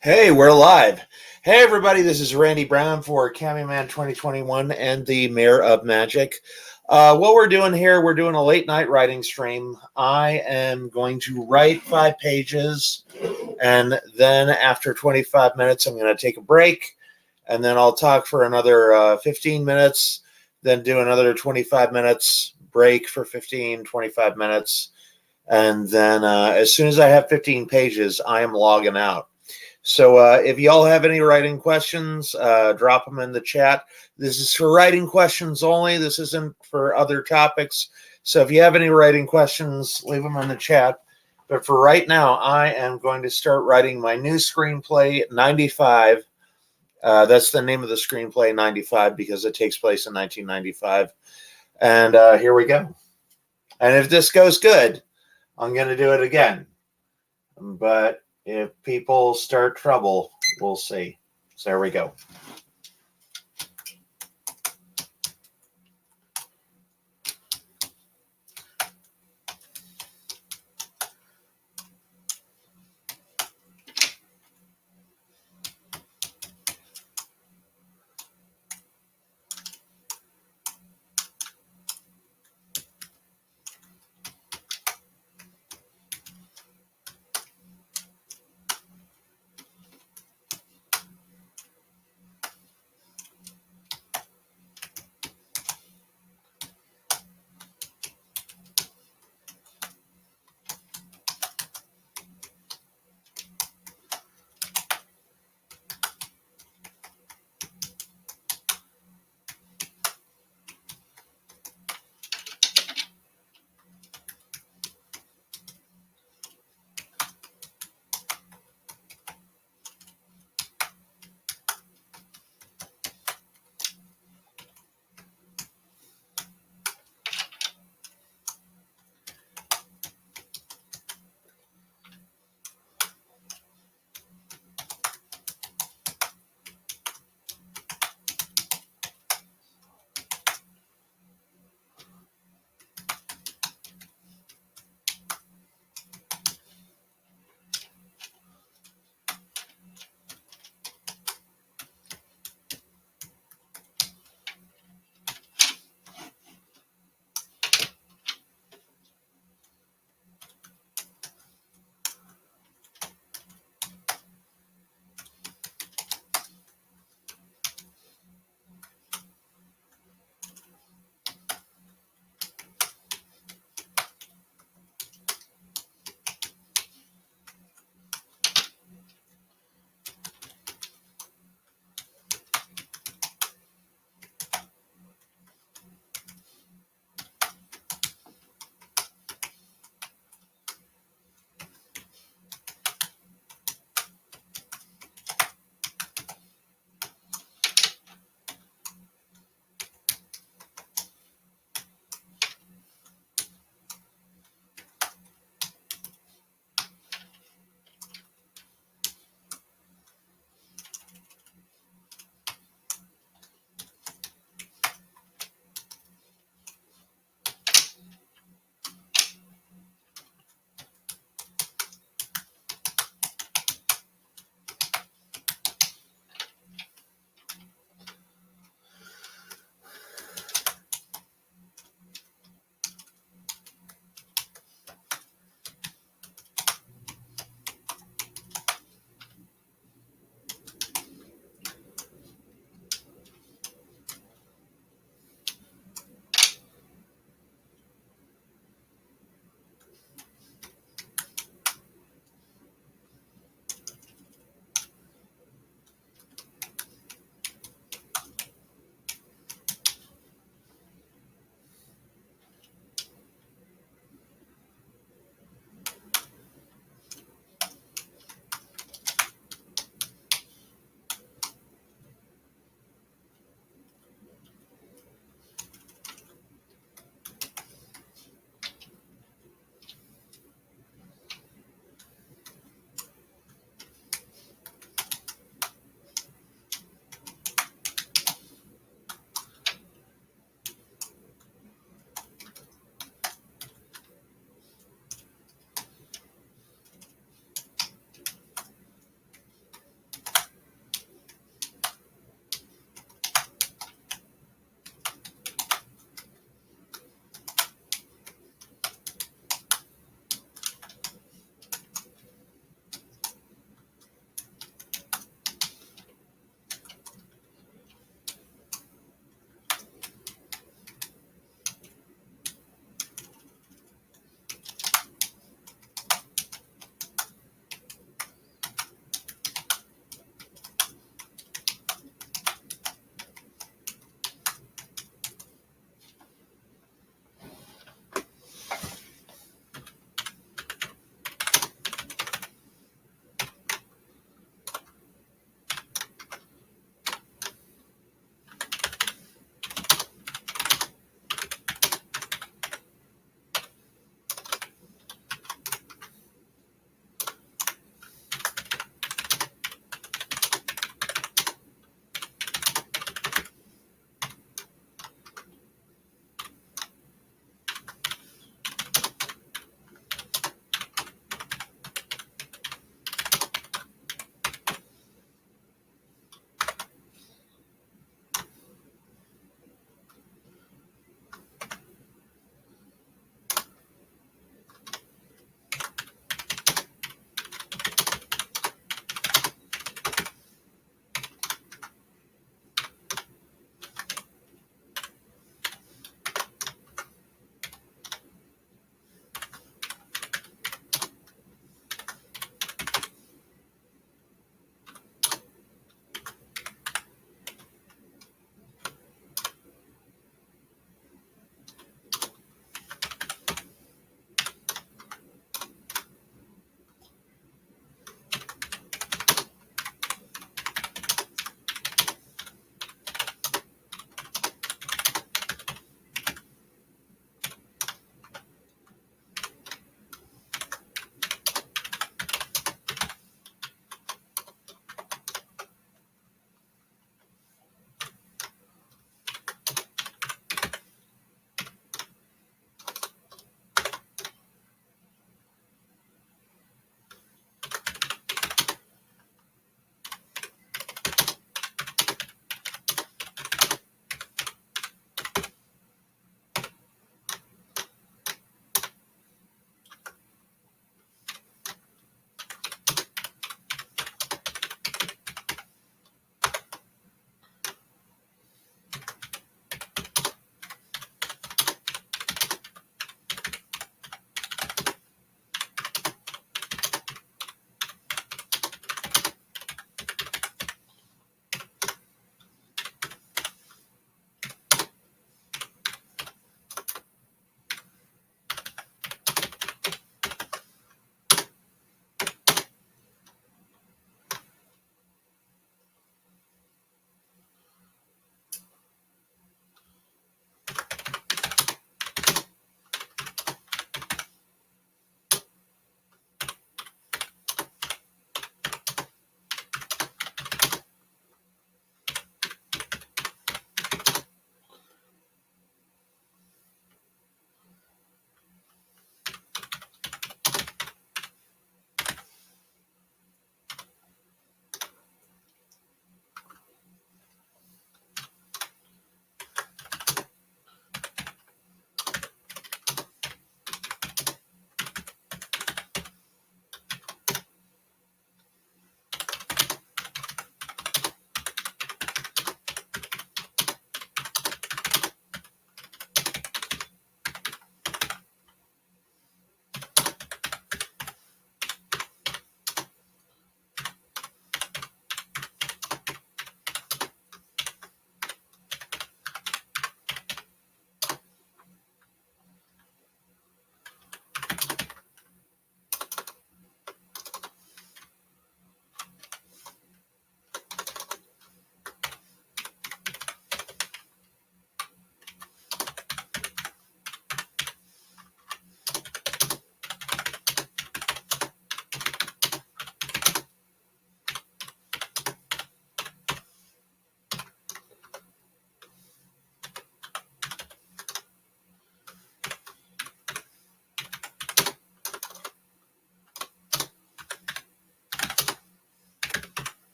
Hey, we're live. Hey, everybody, this is Randy Brown for Cammyman 2021 and the Mayor of Magic. What we're doing here, we're doing a late night writing stream. I am going to write 5 pages, and then after 25 minutes, I'm going to take a break, and then I'll talk for another 15 minutes, then do another 25 minutes, break for 15, 25 minutes, and then as soon as I have 15 pages, I am logging out. So if y'all have any writing questions, drop them in the chat. This is for writing questions only. This isn't for other topics. So if you have any writing questions, leave them in the chat. But for right now, I am going to start writing my new screenplay, 95. That's the name of the screenplay, 95, because it takes place in 1995. And here we go. And if this goes good, I'm going to do it again. But if people start trouble, we'll see. So there we go.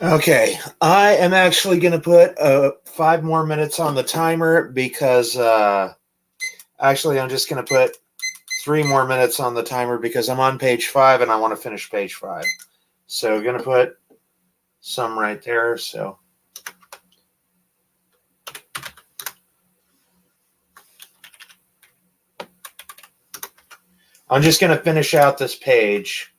Okay, I am actually going to put 5 more minutes on the timer because actually I'm just going to put 3 more minutes on the timer because I'm on page 5 and I want to finish page 5. So going to put some right there. So I'm just going to finish out this page.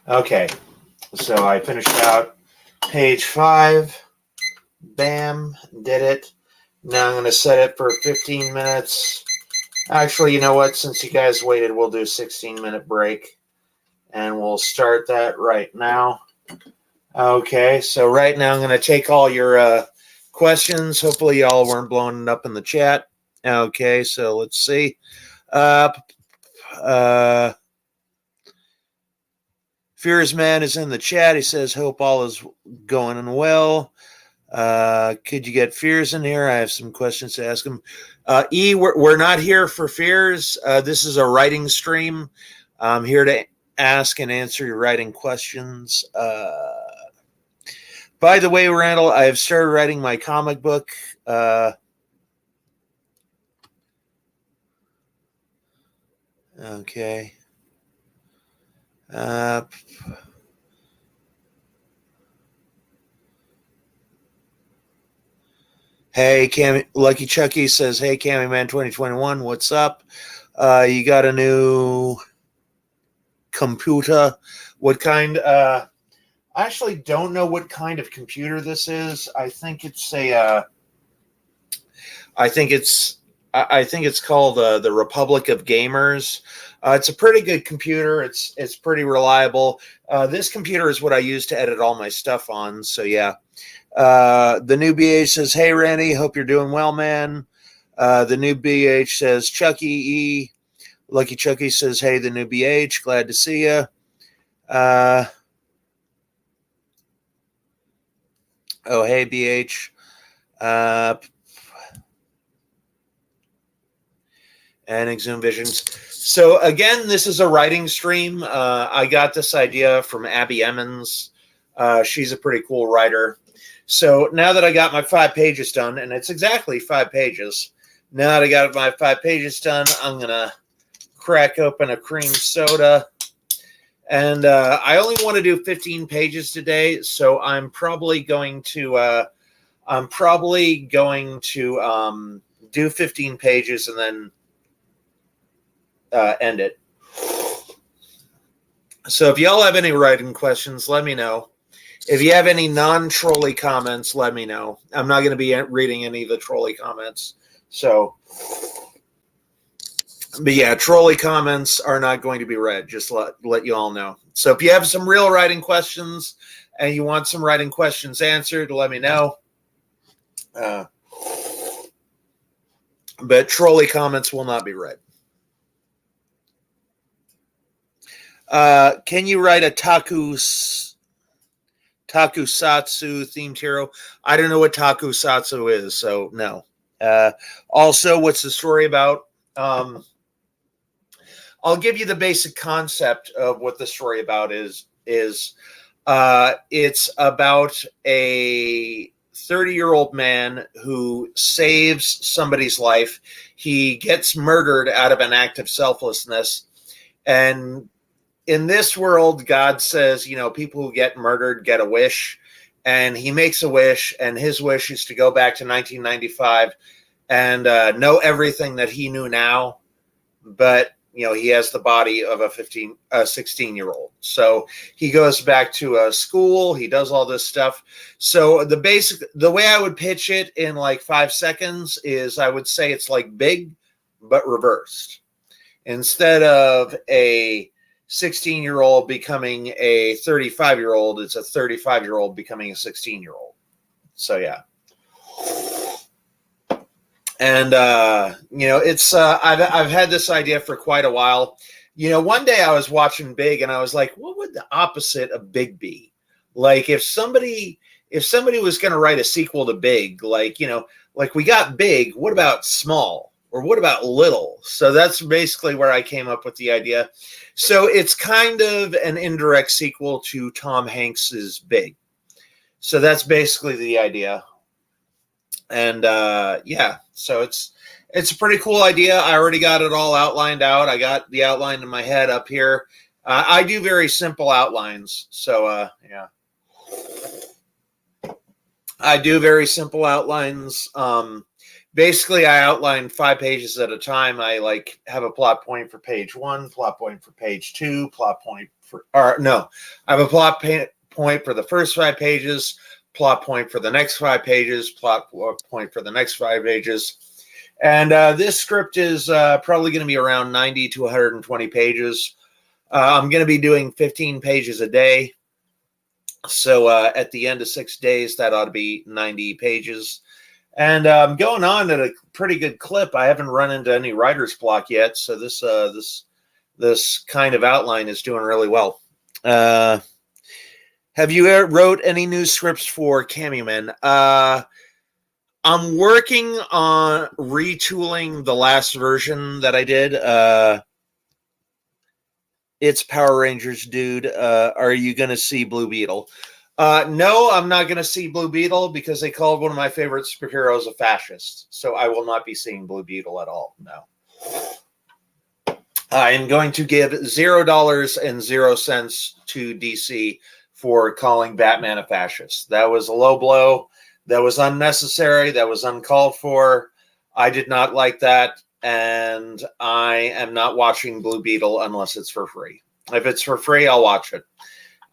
Okay, so I finished out page 5. Bam, did it. Now I'm going to set it for 15 minutes. Actually, you know what? Since you guys waited, we'll do a 16-minute break. And we'll start that right now. Okay, so right now I'm going to take all your questions. Hopefully y'all weren't blowing it up in the chat. Okay, so let's see. Fears Man is in the chat. He says, hope all is going well. Could you get Fears in here? I have some questions to ask him. We're not here for Fears. This is a writing stream. I'm here to ask and answer your writing questions. By the way, Randall, I have started writing my comic book. Okay. Hey, Lucky Chucky says, hey, Cammy Man 2021, what's up? You got a new computer? What kind? I actually don't know what kind of computer this is. I think it's I think it's called the Republic of Gamers. It's a pretty good computer. It's pretty reliable. This computer is what I use to edit all my stuff on. So yeah. The new BH says, hey, Randy, hope you're doing well, man. The new BH says, Chucky E. Lucky Chucky says, hey, the new BH, glad to see you. Oh, hey, BH. And Exhume Visions. So, again, this is a writing stream. I got this idea from Abby Emmons. She's a pretty cool writer. So now that I got my 5 pages done, and it's exactly 5 pages, now that I got my 5 pages done, I'm going to crack open a cream soda. And I only want to do 15 pages today, so I'm probably going to do 15 pages and then end it. So if y'all have any writing questions, let me know. If you have any non-trolley comments, let me know. I'm not going to be reading any of the trolley comments. So, but yeah, trolley comments are not going to be read. Just let you all know. So if you have some real writing questions and you want some writing questions answered, let me know. But trolley comments will not be read. Can you write a Takusatsu themed hero? I don't know what Takusatsu is, so no. Also, what's the story about? I'll give you the basic concept of what the story about is. It's about a 30-year-old man who saves somebody's life. He gets murdered out of an act of selflessness. And in this world, God says, people who get murdered get a wish. And he makes a wish, and his wish is to go back to 1995 and know everything that he knew now. But he has the body of a 16-year-old. So he goes back to a school. He does all this stuff. So the way I would pitch it in like 5 seconds is I would say it's like Big, but reversed. Instead of a 16-year-old becoming a 35-year-old, it's a 35-year-old becoming a 16-year-old. So yeah. And it's I've had this idea for quite a while. One day I was watching Big, and I was like, what would the opposite of Big be? Like if somebody was going to write a sequel to Big, like we got Big, what about Small, or what about Little? So that's basically where I came up with the idea. So it's kind of an indirect sequel to Tom Hanks's Big. So that's basically the idea. And so it's a pretty cool idea. I already got it all outlined out. I got the outline in my head up here. I do very simple outlines. So I do very simple outlines. Basically, I outline 5 pages at a time. I have a plot point for page 1, plot point for page 2, I have a plot point for the first 5 pages, plot point for the next 5 pages, plot point for the next 5 pages. And this script is probably going to be around 90 to 120 pages. I'm going to be doing 15 pages a day. So at the end of 6 days, that ought to be 90 pages. And I'm going on at a pretty good clip. I haven't run into any writer's block yet. So this kind of outline is doing really well. Have you ever wrote any new scripts for Cameo Man? I'm working on retooling the last version that I did. It's Power Rangers, dude. Are you going to see Blue Beetle? No, I'm not going to see Blue Beetle because they called one of my favorite superheroes a fascist. So I will not be seeing Blue Beetle at all. No. I am going to give $0.00 to DC for calling Batman a fascist. That was a low blow. That was unnecessary. That was uncalled for. I did not like that. And I am not watching Blue Beetle unless it's for free. If it's for free, I'll watch it.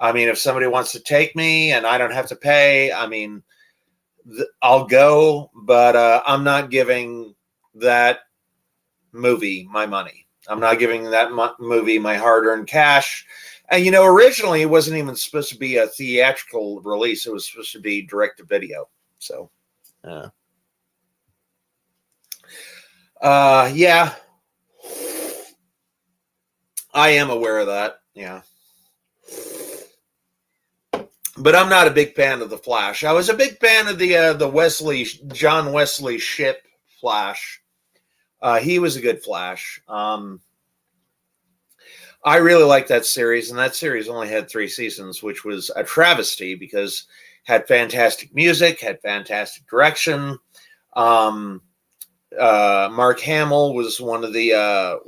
I mean, if somebody wants to take me and I don't have to pay, I mean, I'll go. But I'm not giving that movie my money. I'm not giving that movie my hard-earned cash. And, originally it wasn't even supposed to be a theatrical release. It was supposed to be direct-to-video. So, yeah. I am aware of that. Yeah. But I'm not a big fan of the Flash. I was a big fan of the John Wesley Shipp Flash. He was a good Flash. I really liked that series, and that series only had 3 seasons, which was a travesty because had fantastic music, had fantastic direction. Mark Hamill was one of the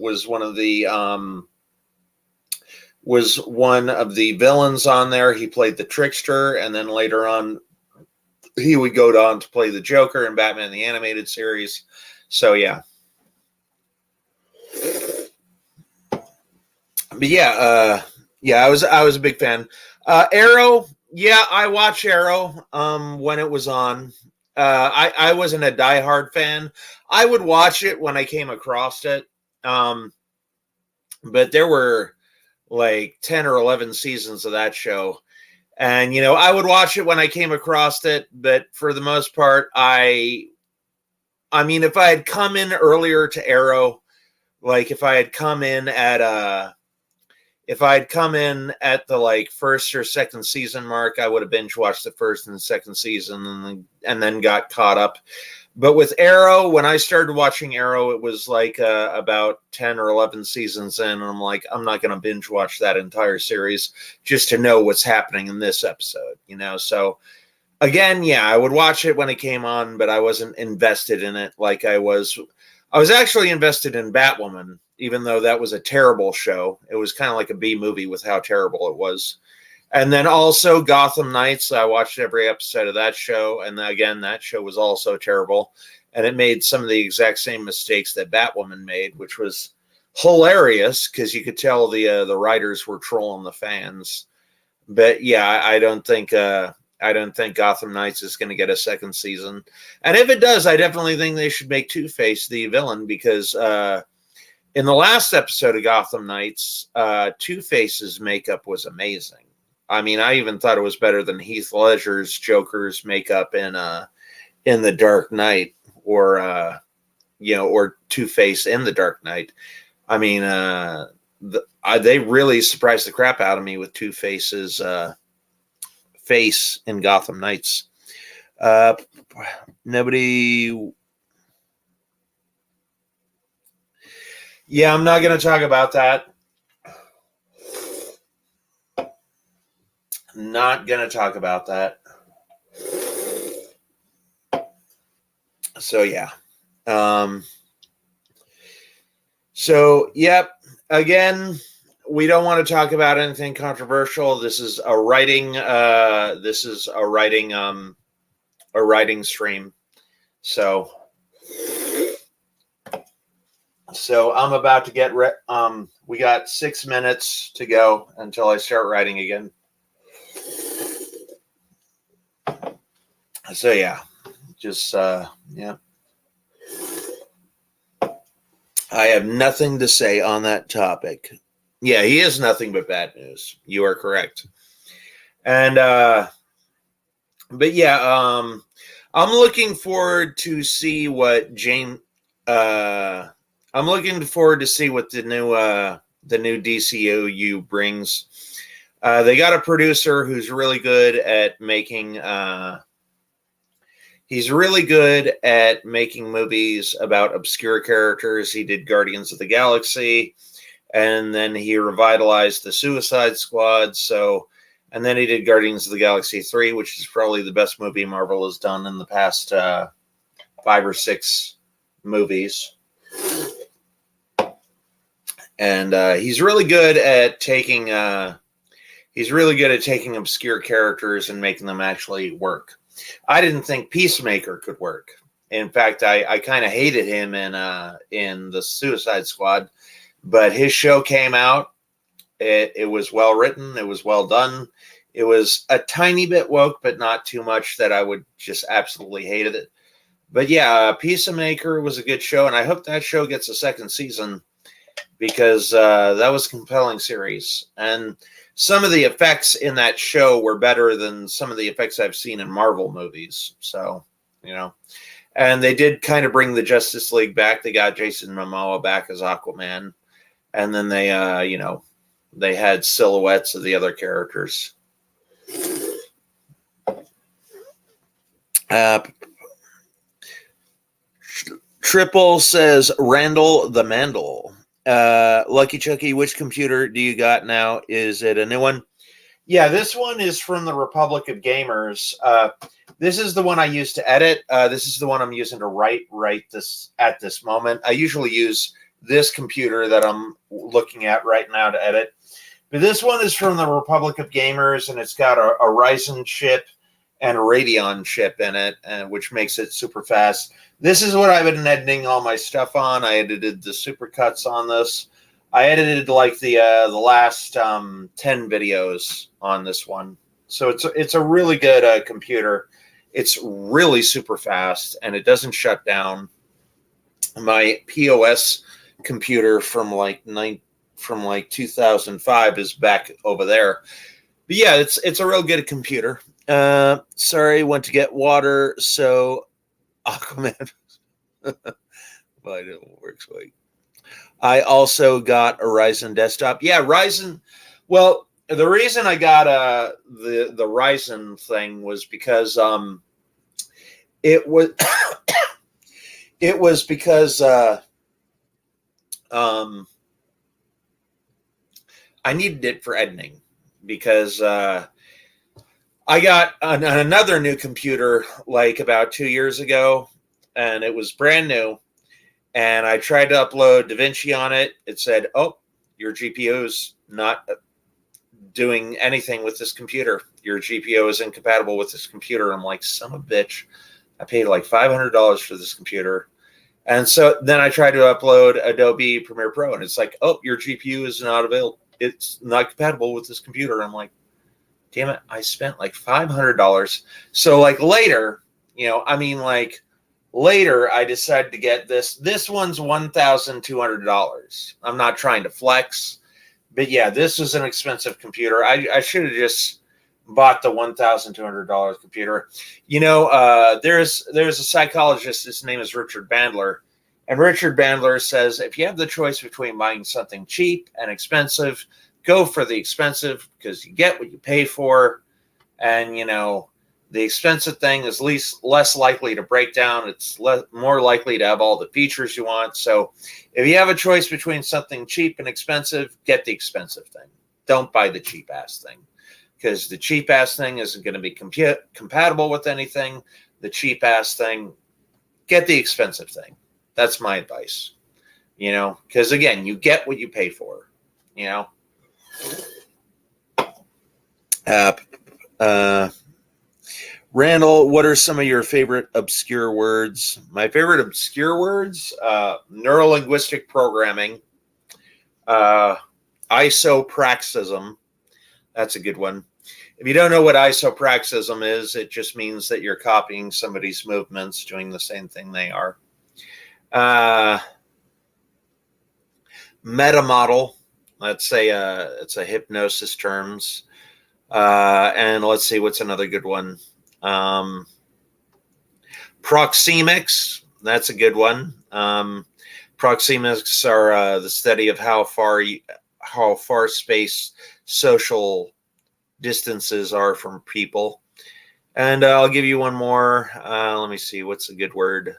villains on there. He played the Trickster, and then later on, he would go on to play the Joker in Batman the Animated Series. So yeah. But yeah, I was a big fan. Arrow, yeah, I watched Arrow when it was on. I wasn't a diehard fan. I would watch it when I came across it. But there were like 10 or 11 seasons of that show. And, I would watch it when I came across it. But for the most part, I mean, if I had come in earlier to Arrow, like if I had come in at the like first or second season mark, I would have binge watched the first and second season and then got caught up. But with Arrow, when I started watching Arrow, it was like about 10 or 11 seasons in. And I'm like, I'm not going to binge watch that entire series just to know what's happening in this episode, you know? So again, yeah, I would watch it when it came on, but I wasn't invested in it like I was. I was actually invested in Batwoman, even though that was a terrible show. It was kind of like a B movie with how terrible it was. And then also Gotham Knights. I watched every episode of that show. And again, that show was also terrible. And it made some of the exact same mistakes that Batwoman made, which was hilarious because you could tell the writers were trolling the fans. But yeah, I don't think Gotham Knights is going to get a second season. And if it does, I definitely think they should make Two-Face the villain because in the last episode of Gotham Knights, Two-Face's makeup was amazing. I mean, I even thought it was better than Heath Ledger's Joker's makeup in The Dark Knight, or or Two-Face in The Dark Knight. I mean, they really surprised the crap out of me with Two-Face's face in Gotham Knights. Nobody. Yeah, I'm not going to talk about that. Not going to talk about that. So, yeah. Yep. Again, we don't want to talk about anything controversial. This is a writing stream. So I'm about to get we got 6 minutes to go until I start writing again. So yeah, just yeah. I have nothing to say on that topic. Yeah, he is nothing but bad news. You are correct. And but yeah, I'm looking forward to see what I'm looking forward to see what the new DCOU brings. They got a producer who's really good at making he's really good at making movies about obscure characters. He did Guardians of the Galaxy, and then he revitalized the Suicide Squad. And then he did Guardians of the Galaxy 3, which is probably the best movie Marvel has done in the past 5 or 6 movies. And he's really good at taking obscure characters and making them actually work. I didn't think Peacemaker could work. In fact, I kind of hated him in the Suicide Squad, but his show came out. It was well written. It was well done. It was a tiny bit woke, but not too much that I would just absolutely hated it. But yeah, Peacemaker was a good show, and I hope that show gets a second season because that was a compelling series. And some of the effects in that show were better than some of the effects I've seen in Marvel movies. So, and they did kind of bring the Justice League back. They got Jason Momoa back as Aquaman. And then they, they had silhouettes of the other characters. Triple says Randall the Mandel. Lucky Chucky, which computer do you got now? Is it a new one? Yeah, this one is from the Republic of Gamers. This is the one I use to edit. This is the one I'm using to write this at this moment. I usually use this computer that I'm looking at right now to edit. But this one is from the Republic of Gamers, and it's got a Ryzen chip and a Radeon chip in it, which makes it super fast. This is what I've been editing all my stuff on. I edited the supercuts on this. I edited like the last 10 videos on this one. So it's a really good computer. It's really super fast, and it doesn't shut down. My POS computer from like 2005 is back over there. But yeah, it's a real good computer. Sorry, went to get water, so Aquaman. Well, it didn't work. I also got a Ryzen desktop. Yeah, Ryzen. Well, the reason I got the Ryzen thing was because it was It was because um, I needed it for editing because I got another new computer like about 2 years ago, and it was brand new. And I tried to upload DaVinci on it. It said, "Oh, your GPU is not doing anything with this computer. Your GPU is incompatible with this computer." I'm like, son of a bitch. I paid like $500 for this computer. And so then I tried to upload Adobe Premiere Pro, and it's like, "Oh, your GPU is not available. It's not compatible with this computer." I'm like, damn it, I spent like $500. So like later, later I decided to get this. This one's $1,200. I'm not trying to flex, but yeah, this is an expensive computer. I should have just bought the $1,200 computer. There's a psychologist. His name is Richard Bandler. And Richard Bandler says, if you have the choice between buying something cheap and expensive, go for the expensive because you get what you pay for. And, the expensive thing is less likely to break down. It's more likely to have all the features you want. So if you have a choice between something cheap and expensive, get the expensive thing. Don't buy the cheap ass thing because the cheap ass thing isn't going to be compatible with anything. The cheap ass thing, get the expensive thing. That's my advice, because again, you get what you pay for, Randall, what are some of your favorite obscure words? My favorite obscure words, neurolinguistic programming, isopraxism. That's a good one. If you don't know what isopraxism is, it just means that you're copying somebody's movements, doing the same thing they are. Metamodel, let's say it's a hypnosis terms. And let's see, what's another good one? Proxemics, that's a good one. Proxemics are the study of how far space social distances are from people. And I'll give you one more. Let me see, what's a good word?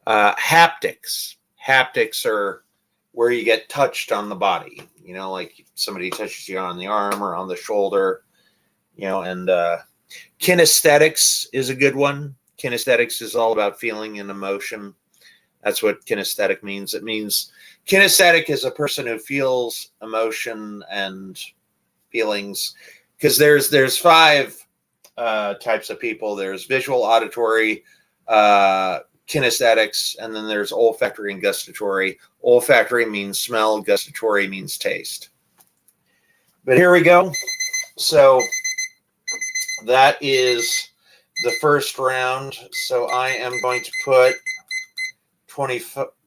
Haptics. Haptics are where you get touched on the body, like somebody touches you on the arm or on the shoulder, and kinesthetics is a good one. Kinesthetics is all about feeling and emotion. That's what kinesthetic means. It means kinesthetic is a person who feels emotion and feelings, because there's 5 types of people. There's visual, auditory, kinesthetics, and then there's olfactory and gustatory. Olfactory means smell, gustatory means taste. But here we go. So that is the first round. So I am going to put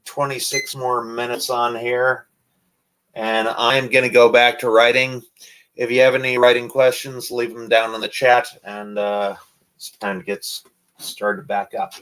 26 more minutes on here, and I'm going to go back to writing. If you have any writing questions, leave them down in the chat, and it's time to get started back up.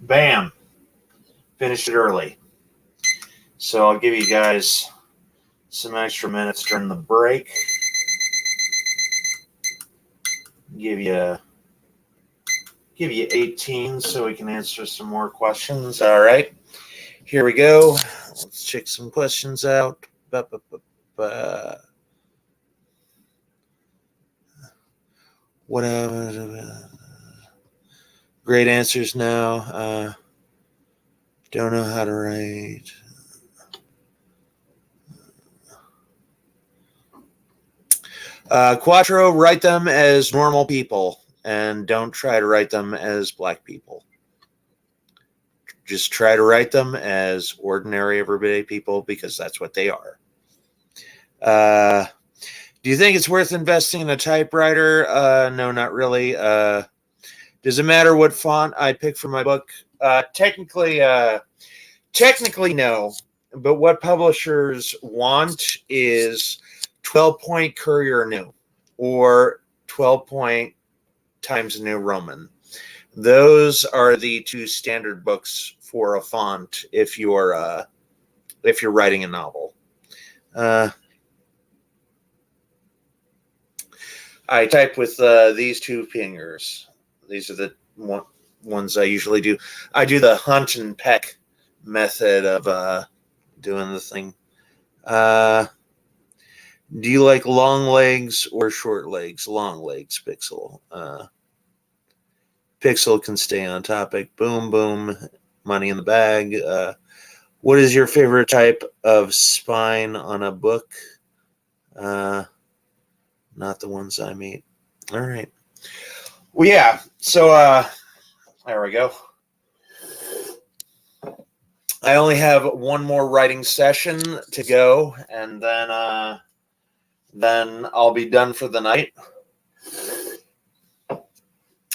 Bam. Finished it early. So I'll give you guys some extra minutes during the break. Give you 18 so we can answer some more questions. All right. Here we go. Let's check some questions out. What great answers now. Don't know how to write. Quattro, write them as normal people and don't try to write them as black people. Just try to write them as ordinary, everyday people because that's what they are. Do you think it's worth investing in a typewriter? No, not really. Does it matter what font I pick for my book? Technically, no. But what publishers want is 12-point Courier New or 12-point Times New Roman. Those are the two standard books for a font if you're writing a novel. I type with these two fingers. These are the ones I usually do. I do the hunt and peck method of doing the thing. Do you like long legs or short legs? Long legs, Pixel. Pixel can stay on topic. Boom, boom. Money in the bag. What is your favorite type of spine on a book? Not the ones I meet. All right. Well, yeah. So there we go. I only have one more writing session to go, and then I'll be done for the night.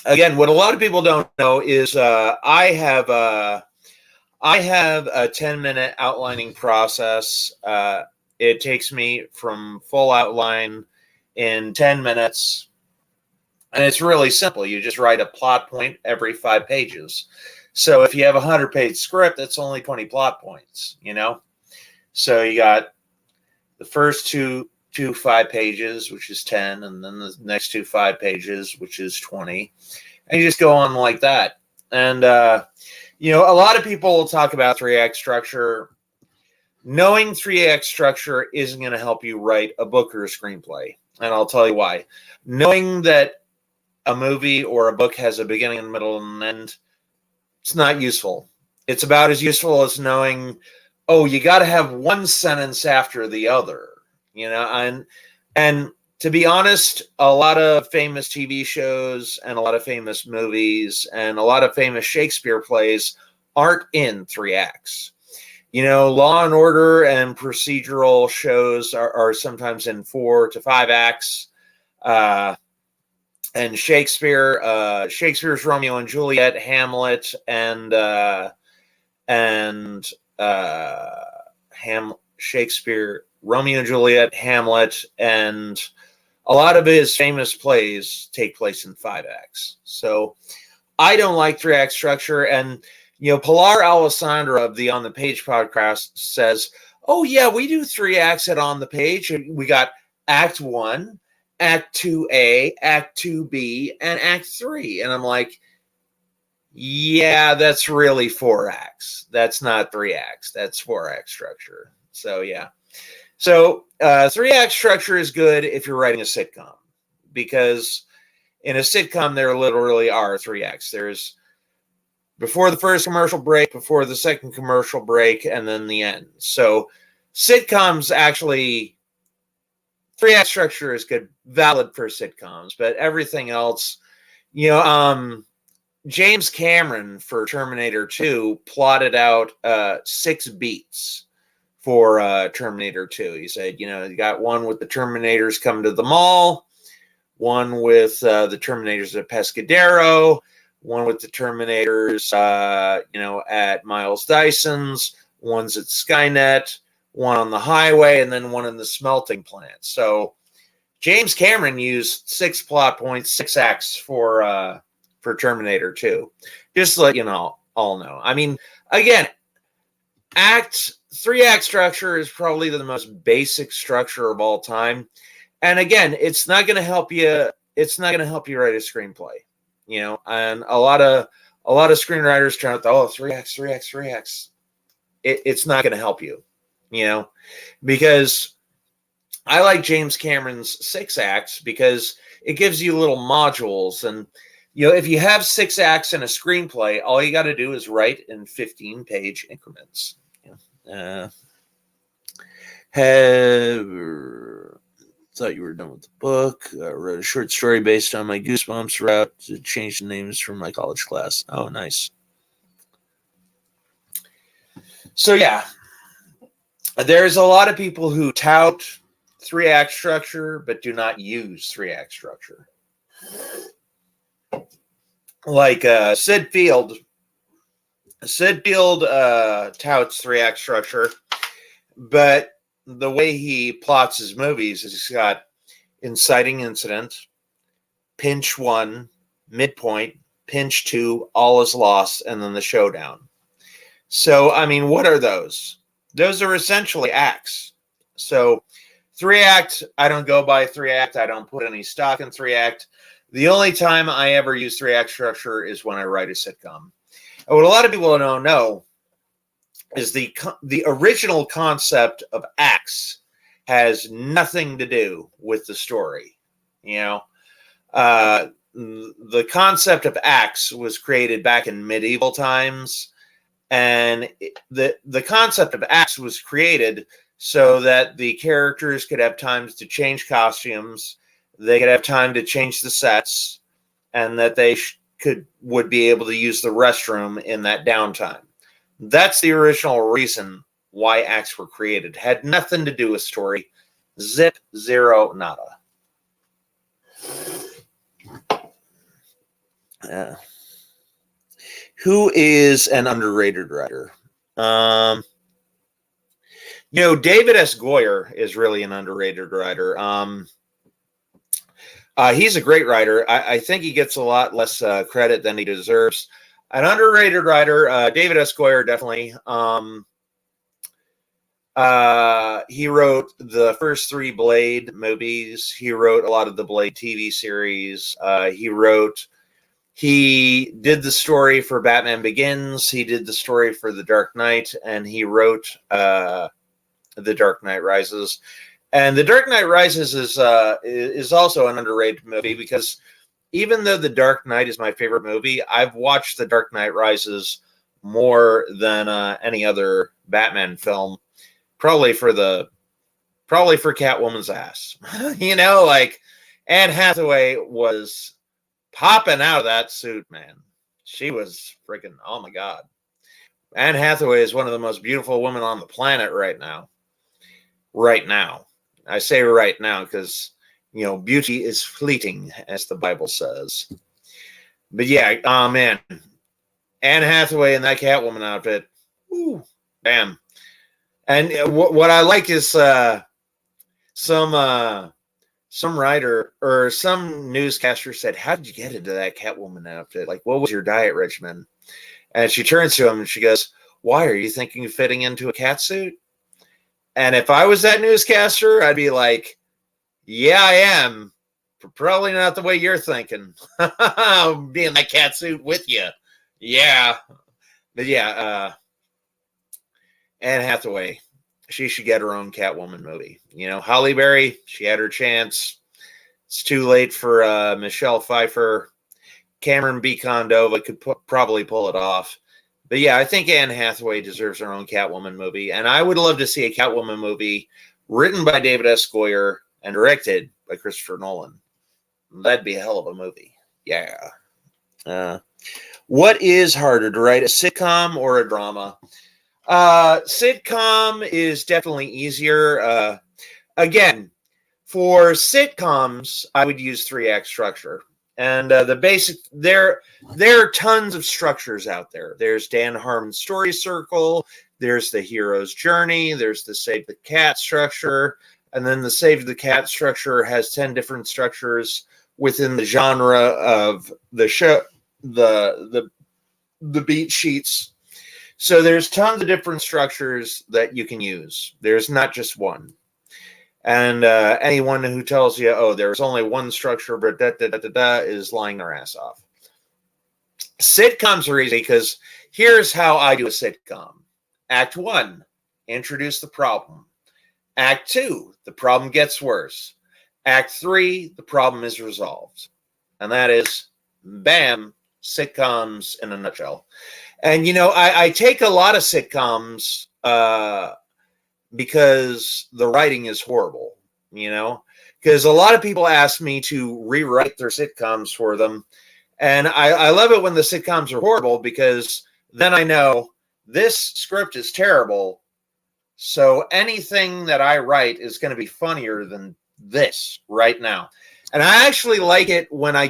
Again, what a lot of people don't know is I have a 10-minute outlining process. It takes me from full outline in 10 minutes. And it's really simple. You just write a plot point every 5 pages. So if you have a 100-page script, that's only 20 plot points, you know? So you got the first two 5 pages, which is 10, and then the next 2 5 pages, which is 20. And you just go on like that. And, you know, a lot of people will talk about 3-act structure. Knowing 3-act structure isn't going to help you write a book or a screenplay. And I'll tell you why. Knowing that a movie or a book has a beginning, and middle, and end, it's not useful. It's about as useful as knowing, oh, you got to have one sentence after the other, you know. And to be honest, a lot of famous TV shows and a lot of famous movies and a lot of famous Shakespeare plays aren't in 3 acts. You know, Law and Order and procedural shows are sometimes in 4 to 5 acts. And Shakespeare's Romeo and Juliet, Hamlet, and Shakespeare, Romeo and Juliet, Hamlet, and a lot of his famous plays take place in 5 acts. So I don't like 3-act structure. And, you know, Pilar Alessandra of the On the Page podcast says, oh, yeah, we do 3 acts at On the Page. We got Act 1, Act 2A, Act 2B, and Act 3. And I'm like, yeah, that's really 4 acts. That's not 3 acts. That's 4-act structure. So, yeah. So 3-act structure is good if you're writing a sitcom, because in a sitcom, there literally are 3 acts. There's before the first commercial break, before the second commercial break, and then the end. So sitcoms actually, 3-act structure is good, valid for sitcoms, but everything else, you know, James Cameron for Terminator 2 plotted out 6 beats for Terminator 2. He said, you know, you got one with the Terminators coming to the mall, one with the Terminators at Pescadero, one with the Terminators, you know, at Miles Dyson's, one's at Skynet, one on the highway, and then one in the smelting plant. So James Cameron used 6 plot points, 6 acts for Terminator 2. Just to let you know all know. I mean, again, three-act structure is probably the most basic structure of all time. And again, it's not going to help you. It's not going to help you write a screenplay, And a lot of screenwriters trying to three acts. It's not going to help you, because I like James Cameron's 6 acts because it gives you little modules. And if you have 6 acts in a screenplay, all you got to do is write in 15-page increments. Thought you were done with the book. I wrote a short story based on my Goosebumps route to change the names from my college class. Oh, nice. So, yeah, there's a lot of people who tout 3-act structure, but do not use 3-act structure. Like Sid Field. Sid Field touts 3-act structure, but the way he plots his movies is he's got inciting incident, pinch 1, midpoint, pinch 2, all is lost, and then the showdown. So, I mean, what are those? Those are essentially acts. So, 3-act, I don't go by 3-act. I don't put any stock in 3-act. The only time I ever use 3-act structure is when I write a sitcom. And what a lot of people don't know is the original concept of acts has nothing to do with the story. The concept of acts was created back in medieval times, and the concept of acts was created so that the characters could have time to change costumes, they could have time to change the sets, and that they would be able to use the restroom in that downtime. That's the original reason why acts were created. Had nothing to do with story. Zip, zero, nada. Who is an underrated writer? David S. Goyer is really an underrated writer. He's a great writer. I think he gets a lot less credit than he deserves. An underrated writer, David S. Goyer, definitely. He wrote the first 3 Blade movies. He wrote a lot of the Blade TV series. He did the story for Batman Begins. He did the story for The Dark Knight, and he wrote The Dark Knight Rises. And The Dark Knight Rises is also an underrated movie because even though The Dark Knight is my favorite movie, I've watched The Dark Knight Rises more than any other Batman film, probably for Catwoman's ass. Like Anne Hathaway was popping out of that suit, man. She was freaking, oh my God. Anne Hathaway is one of the most beautiful women on the planet right now. Right now. I say right now because beauty is fleeting, as the Bible says. But yeah, man, Anne Hathaway in that Catwoman outfit, ooh, bam. And what I like is some writer or some newscaster said, "How did you get into that Catwoman outfit? Like, what was your diet regimen?" And she turns to him and she goes, "Why are you thinking of fitting into a cat suit?" And if I was that newscaster, I'd be like, yeah, I am. Probably not the way you're thinking. Be in that cat suit with you. Yeah. But yeah, Anne Hathaway, she should get her own Catwoman movie. Halle Berry, she had her chance. It's too late for Michelle Pfeiffer. Cameron B. Condova could probably pull it off. But yeah, I think Anne Hathaway deserves her own Catwoman movie. And I would love to see a Catwoman movie written by David S. Goyer and directed by Christopher Nolan. That'd be a hell of a movie. Yeah. What is harder, to write a sitcom or a drama? Sitcom is definitely easier. Again, for sitcoms, I would use 3-act structure. And the basic, there are tons of structures out there. There's Dan Harmon's Story Circle. There's the hero's journey. There's the Save the Cat structure. And then the Save the Cat structure has 10 different structures within the genre of the show, the the beat sheets. So there's tons of different structures that you can use. There's not just one. And anyone who tells you, oh, there's only one structure, but is lying their ass off. Sitcoms are easy because here's how I do a sitcom. Act 1, introduce the problem. Act 2, the problem gets worse. Act 3, the problem is resolved. And that is, bam, sitcoms in a nutshell. And, you know, I take a lot of sitcoms because the writing is horrible, you know, because a lot of people ask me to rewrite their sitcoms for them. And I love it when the sitcoms are horrible because then I know this script is terrible. So anything that I write is going to be funnier than this right now. And I actually like it when I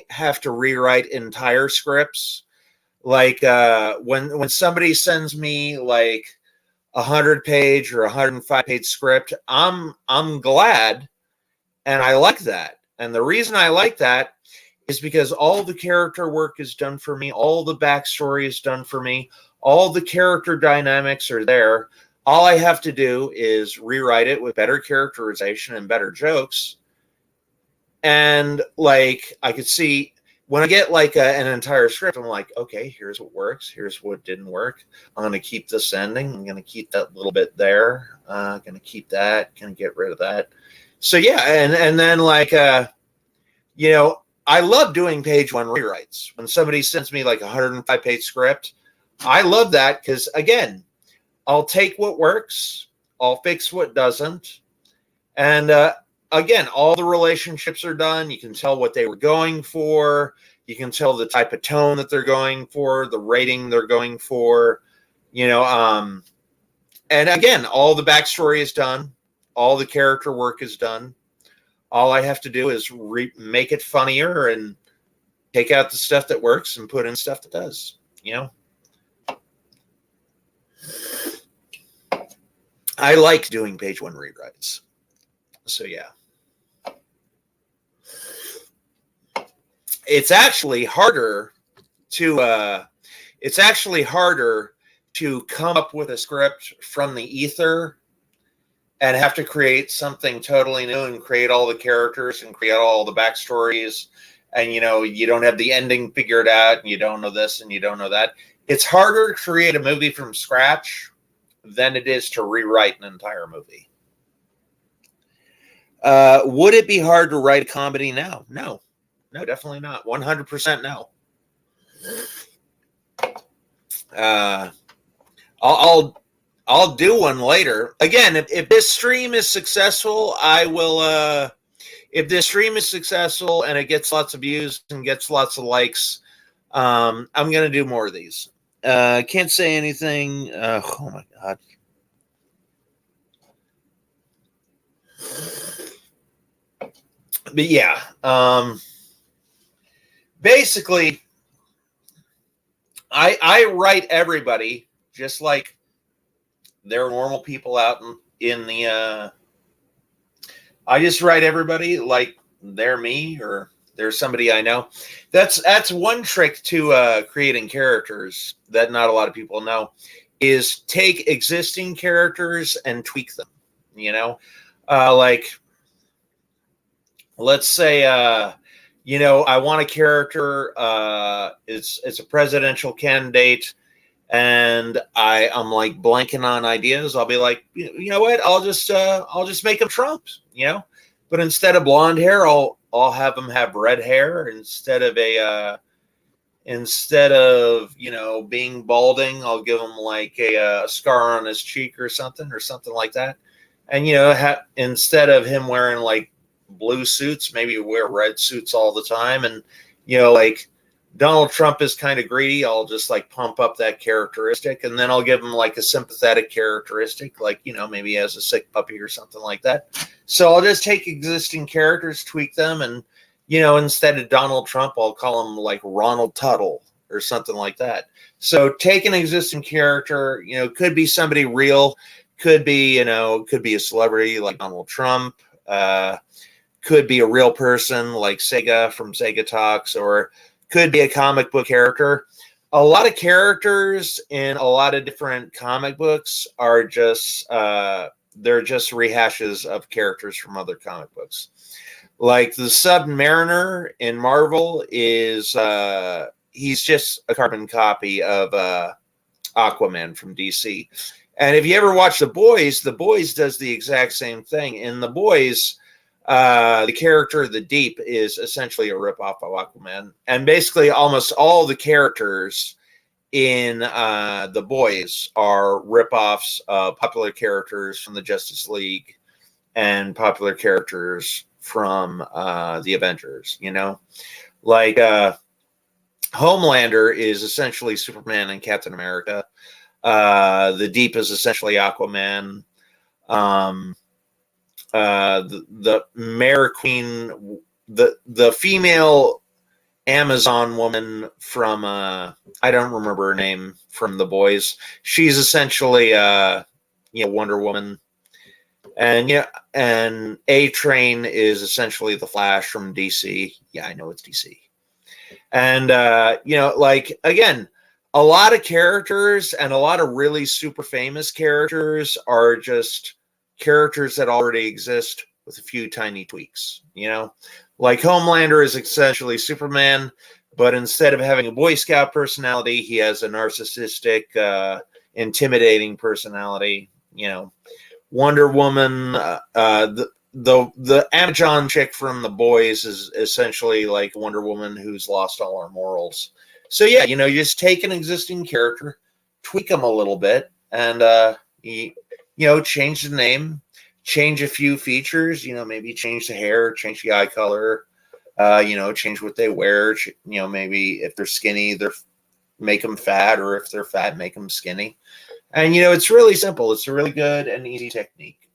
have to rewrite entire scripts. Like when somebody sends me like 100-page or 105-page script, I'm glad, and I like that. And the reason I like that is because all the character work is done for me, all the backstory is done for me, all the character dynamics are there. All I have to do is rewrite it with better characterization and better jokes. And like I could see when I get like an entire script, I'm like, okay, here's what works. Here's what didn't work. I'm going to keep this ending. I'm going to keep that little bit there. Going to keep that. Going to get rid of that. So yeah, and then like you know, I love doing page 1 rewrites. When somebody sends me like a 105-page script, I love that because again, I'll take what works, I'll fix what doesn't, and again, all the relationships are done. You can tell what they were going for. You can tell the type of tone that they're going for, the rating they're going for, you know. And again, all the backstory is done. All the character work is done. All I have to do is make it funnier and take out the stuff that works and put in stuff that does, you know. I like doing page 1 rewrites. So yeah. It's actually harder to come up with a script from the ether and have to create something totally new and create all the characters and create all the backstories. And, you know, you don't have the ending figured out and you don't know this and you don't know that. It's harder to create a movie from scratch than it is to rewrite an entire movie. Would it be hard to write a comedy now? No, definitely not. 100% no. I'll do one later. Again, if this stream is successful, I will. If this stream is successful and it gets lots of views and gets lots of likes, I'm going to do more of these. Can't say anything. Oh my God. But yeah, basically, I write everybody just like they're normal people out in the. I just write everybody like they're me or they're somebody I know. That's one trick to creating characters that not a lot of people know is take existing characters and tweak them. You know, like let's say you know, I want a character. It's a presidential candidate, and I'm like blanking on ideas. I'll be like, you know what? I'll just make him Trump. You know, but instead of blonde hair, I'll have him have red hair instead of you know being balding. I'll give him like a scar on his cheek or something like that. And you know, instead of him wearing like blue suits, maybe wear red suits all the time. And you know, like Donald Trump is kind of greedy. I'll just like pump up that characteristic, and then I'll give him like a sympathetic characteristic, like, you know, maybe he has a sick puppy or something like that. So I'll just take existing characters, tweak them, and you know, instead of Donald Trump, I'll call him like Ronald Tuttle or something like that. So take an existing character, you know, could be somebody real, could be, you know, could be a celebrity like Donald Trump, could be a real person like Sega from Sega Talks, or could be a comic book character. A lot of characters in a lot of different comic books are just they're just rehashes of characters from other comic books. Like the Submariner in Marvel is he's just a carbon copy of Aquaman from DC. And if you ever watch The Boys does the exact same thing. In The Boys, the character The Deep is essentially a ripoff of Aquaman, and basically almost all the characters in The Boys are ripoffs of popular characters from the Justice League and popular characters from the Avengers. You know, like Homelander is essentially Superman and Captain America. The Deep is essentially Aquaman. The Mare Queen, the female Amazon woman from I don't remember her name from The Boys. She's essentially Wonder Woman, and and A-Train is essentially the Flash from DC. Yeah, I know it's DC, and like again. A lot of characters and a lot of really super famous characters are just characters that already exist with a few tiny tweaks, like Homelander is essentially Superman, but instead of having a Boy Scout personality, he has a narcissistic, intimidating personality. Wonder Woman, the Amazon chick from The Boys is essentially like Wonder Woman who's lost all her morals. So yeah, you just take an existing character, tweak them a little bit, and change the name, change a few features. Maybe change the hair, change the eye color, change what they wear. Maybe if they're skinny, make them fat, or if they're fat, make them skinny. And it's really simple. It's a really good and easy technique.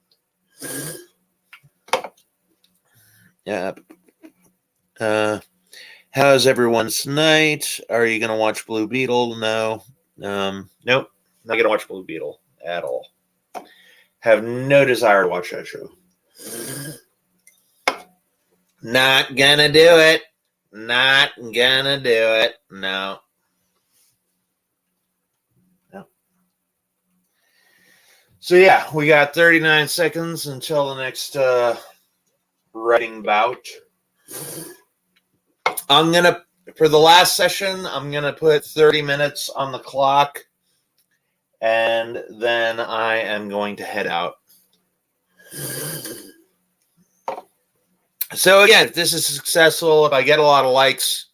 Yeah. How's everyone's night? Are you going to watch Blue Beetle? No. Nope. Not going to watch Blue Beetle at all. Have no desire to watch that show. Not going to do it. Not going to do it. No. So yeah, we got 39 seconds until the next writing bout. For the last session, I'm going to put 30 minutes on the clock, and then I am going to head out. So again, if this is successful, if I get a lot of likes,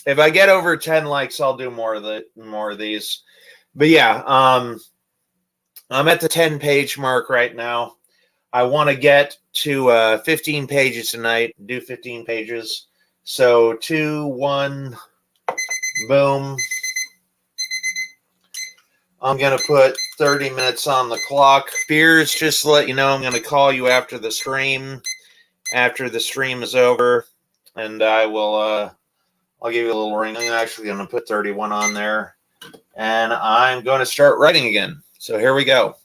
if I get over 10 likes, I'll do more of these. But yeah, I'm at the 10-page mark right now. I want to get to 15 pages tonight, do 15 pages. So 2, 1, boom. I'm going to put 30 minutes on the clock. Fears, just to let you know, I'm going to call you after the stream is over, and I will, I'll give you a little ring. I'm actually going to put 31 on there, and I'm going to start writing again. So here we go.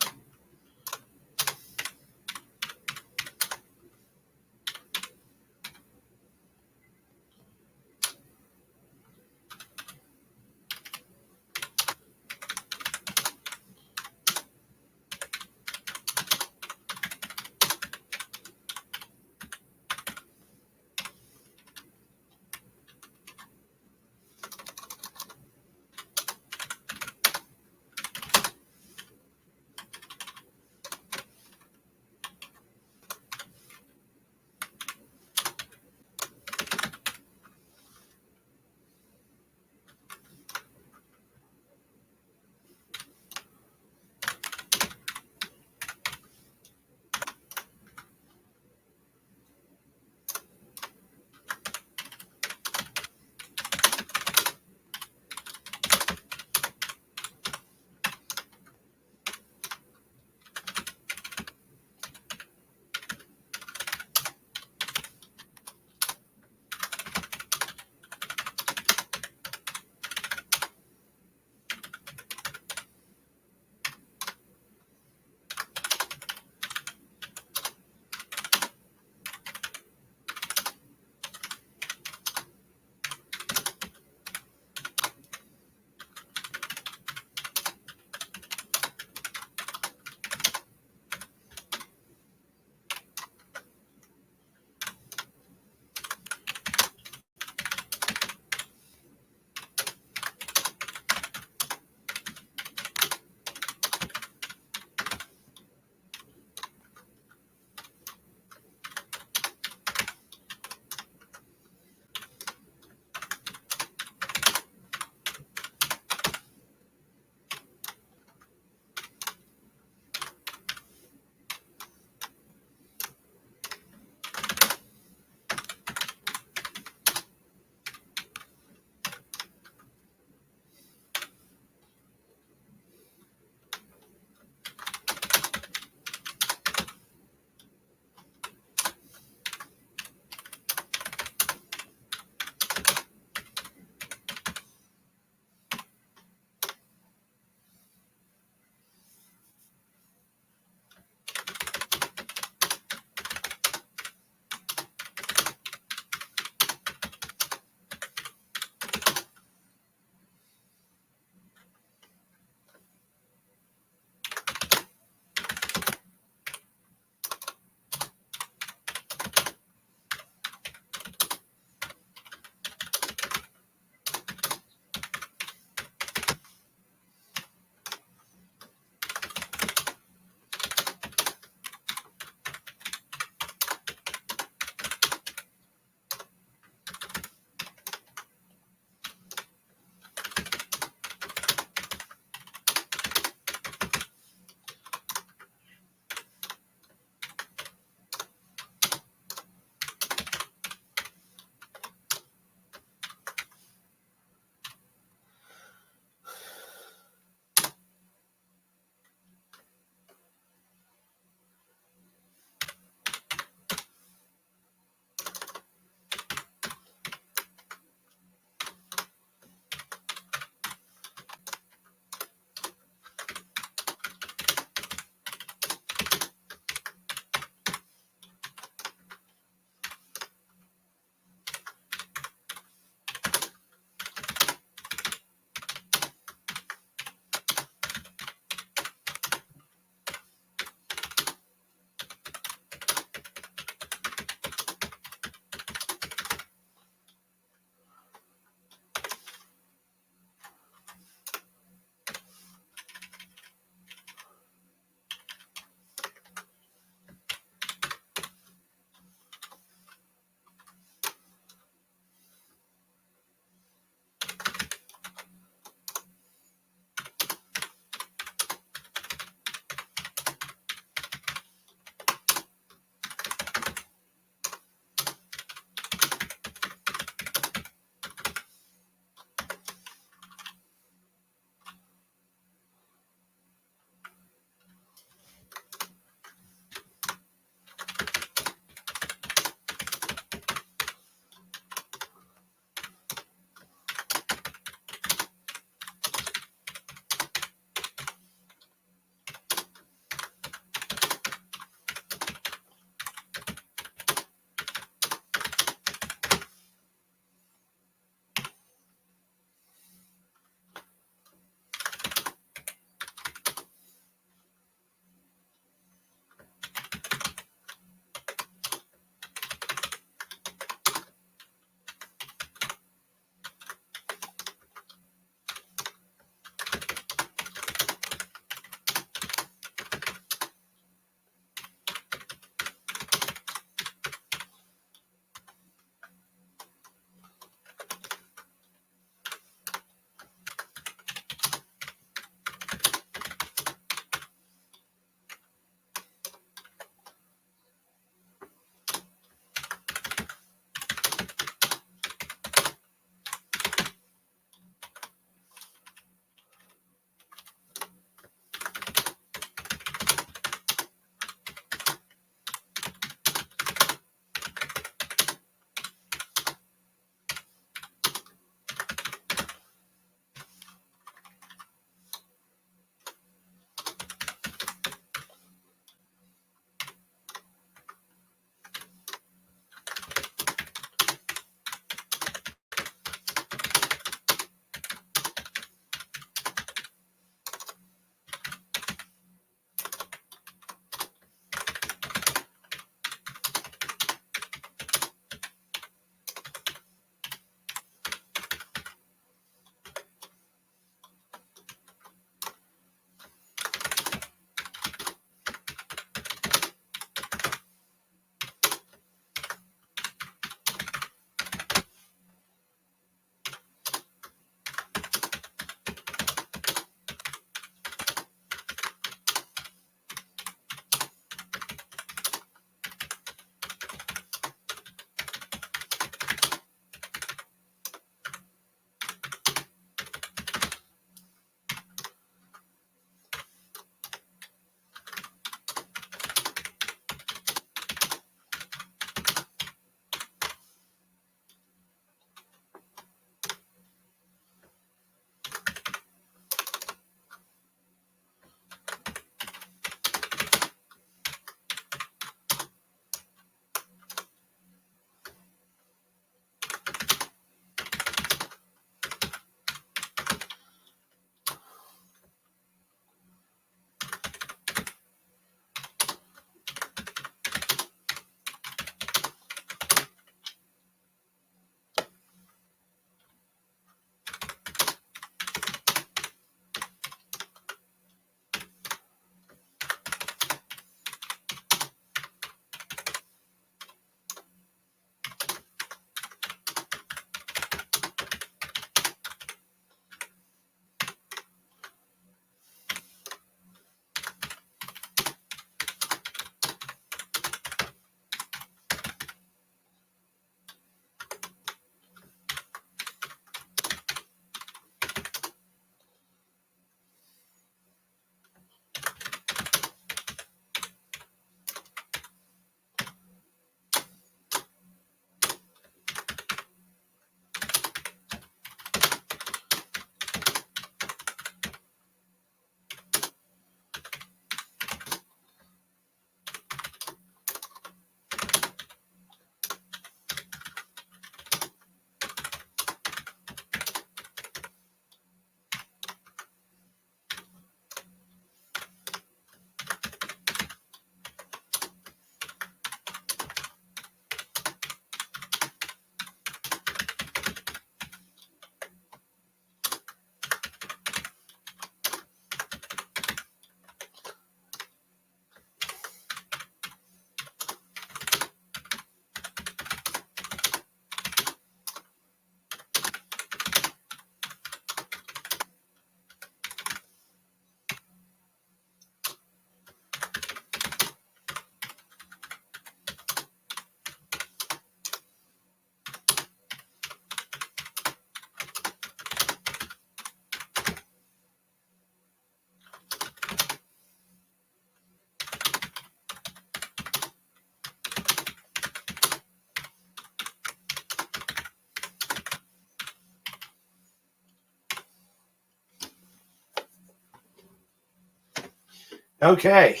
Okay.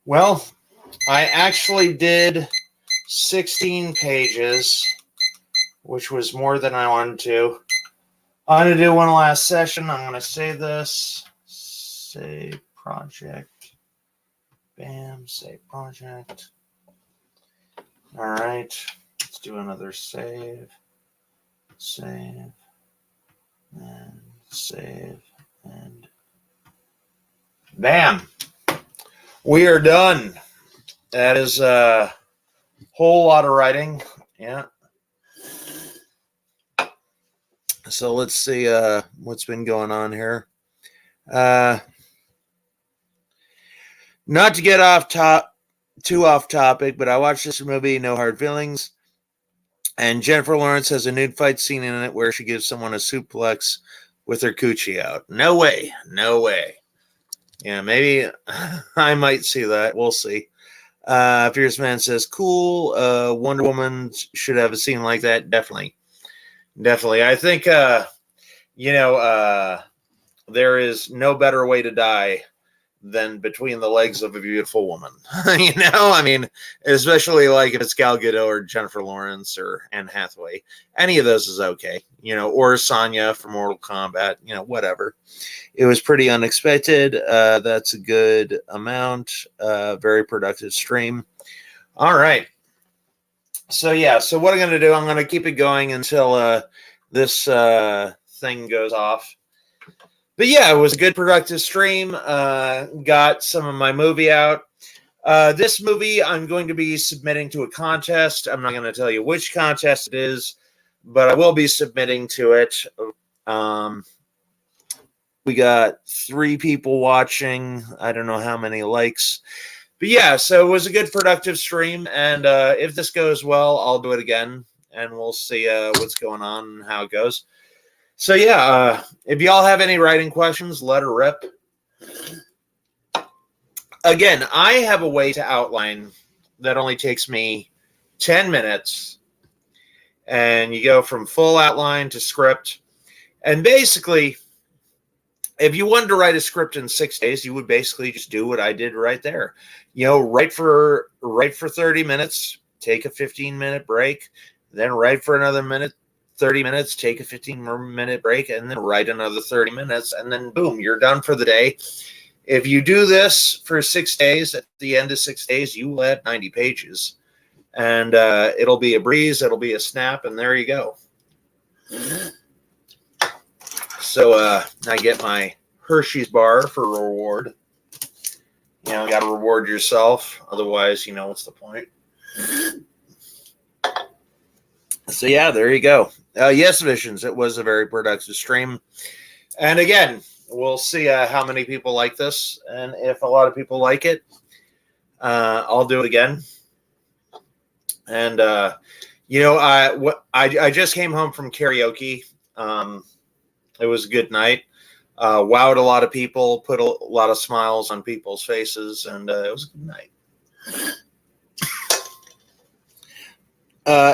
Well, I actually did 16 pages, which was more than I wanted to. I'm going to do one last session. I'm going to save this. Save project. Bam. Save project. All right. Let's do another save. Save. And save. And bam. We are done. That is a whole lot of writing. Yeah. So let's see what's been going on here. Not to get too off topic, but I watched this movie, No Hard Feelings, and Jennifer Lawrence has a nude fight scene in it where she gives someone a suplex with her coochie out. No way. No way. Yeah, maybe I might see that. We'll see. Fierce Man says, cool. Wonder Woman should have a scene like that. Definitely. Definitely. I think, there is no better way to die than between the legs of a beautiful woman. I mean, especially like if it's Gal Gadot or Jennifer Lawrence or Anne Hathaway. Any of those is okay. Or Sonya from Mortal Kombat, whatever. It was pretty unexpected. That's a good amount. Very productive stream. All right. So what I'm going to do, I'm going to keep it going until this thing goes off. But yeah, it was a good productive stream. Got some of my movie out. This movie I'm going to be submitting to a contest. I'm not going to tell you which contest it is, but I will be submitting to it. We got 3 people watching. I don't know how many likes. But yeah, so it was a good productive stream. And if this goes well, I'll do it again. And we'll see what's going on and how it goes. So yeah, if y'all have any writing questions, let her rip. Again, I have a way to outline that only takes me 10 minutes. And you go from full outline to script. And basically, if you wanted to write a script in 6 days, you would basically just do what I did right there. Write for 30 minutes, take a 15-minute break, then write for another 30 minutes, take a 15-minute break, and then write another 30 minutes, and then boom, you're done for the day. If you do this for 6 days, at the end of 6 days, you will have 90 pages. And it'll be a breeze, it'll be a snap, and there you go. So I get my Hershey's bar for reward. Got to reward yourself. Otherwise, what's the point? So yeah, there you go. Yes, Visions. It was a very productive stream. And again, we'll see how many people like this. And if a lot of people like it, I'll do it again. And, I just came home from karaoke. It was a good night. Wowed a lot of people, put a lot of smiles on people's faces, and it was a good night.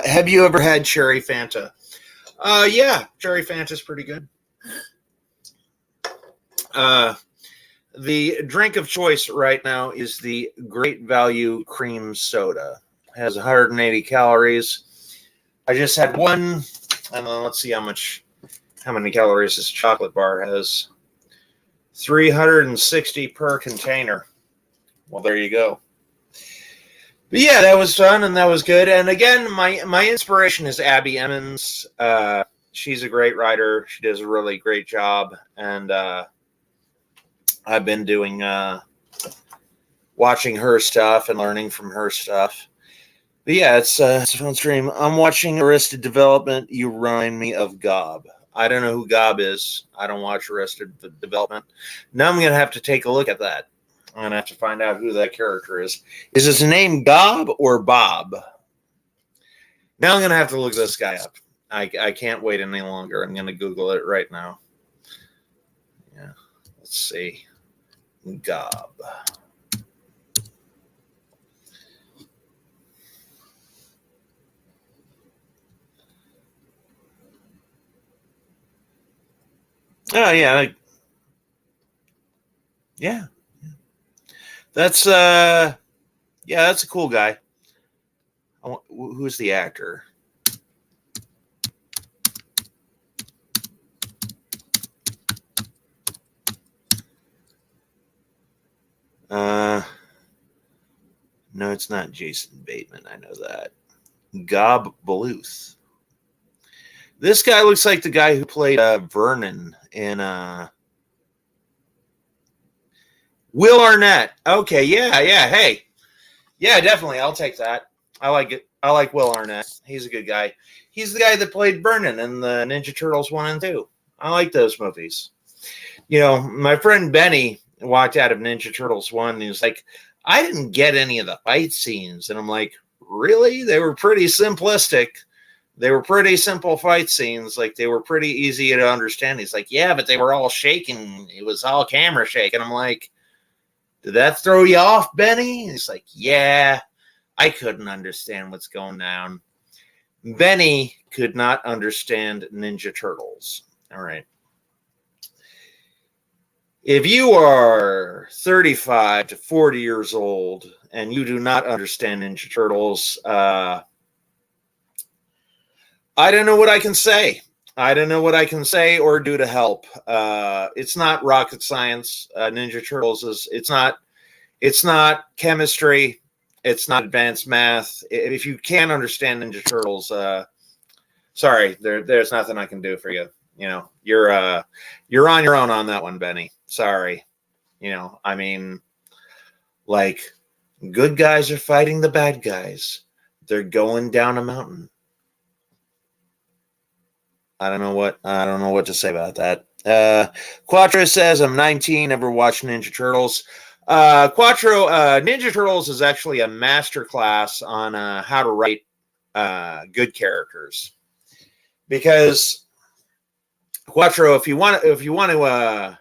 Have you ever had cherry Fanta? Yeah, cherry Fanta's pretty good. The drink of choice right now is the Great Value Cream Soda. It has 180 calories. I just had one, and then let's see how many calories this chocolate bar has. 360 per container. Well, there you go. But yeah, that was fun and that was good. And again, my inspiration is Abby Emmons. She's a great writer. She does a really great job. And I've been doing watching her stuff and learning from her stuff. But yeah, it's a fun stream. I'm watching Arrested Development. You remind me of Gob. I don't know who Gob is. I don't watch Arrested Development. Now I'm going to have to take a look at that. I'm going to have to find out who that character is. Is his name Gob or Bob? Now I'm going to have to look this guy up. I can't wait any longer. I'm going to Google it right now. Yeah. Let's see. Gob. Oh, yeah. Yeah. That's yeah, that's a cool guy. Who's the actor? Uh, no, it's not Jason Bateman. I know that. Gob Bluth. This guy looks like the guy who played Vernon in Will Arnett. Okay, yeah, yeah. Hey, yeah, definitely. I'll take that. I like it. I like Will Arnett. He's a good guy. He's the guy that played Vernon in the Ninja Turtles 1 and 2. I like those movies. You know, my friend Benny walked out of Ninja Turtles 1 and he was like, I didn't get any of the fight scenes. And I'm like, really? They were pretty simplistic. They were pretty simple fight scenes. Like, they were pretty easy to understand. He's like, yeah, but they were all shaking. It was all camera shake. And I'm like, did that throw you off, Benny? He's like, yeah, I couldn't understand what's going down. Benny could not understand Ninja Turtles. All right. If you are 35 to 40 years old and you do not understand Ninja Turtles, I don't know what I can say. I don't know what I can say or do to help. It's not rocket science. Ninja Turtles it's not chemistry. It's not advanced math. If you can't understand Ninja Turtles, sorry, there's nothing I can do for you. You know, you're on your own on that one, Benny. Sorry. You know, I mean, like, good guys are fighting the bad guys. They're going down a mountain. I don't know what to say about that. Quattro says I'm 19, never watched Ninja Turtles. Quattro, Ninja Turtles is actually a master class on how to write good characters. Because Quattro, if you want to